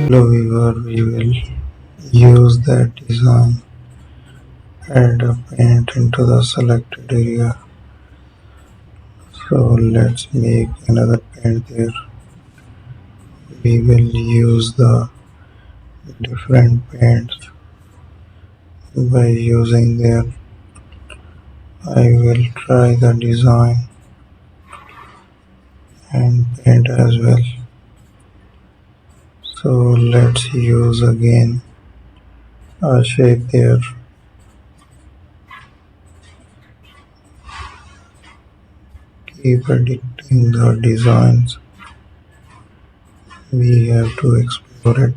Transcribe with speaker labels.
Speaker 1: Hello viewer, we will use that design, add a paint into the selected area. So let's make another paint there. We will use the different paints. By using that, I will try the design and paint as well. So let's use again a shape there. Keep editing the designs. We have to explore it.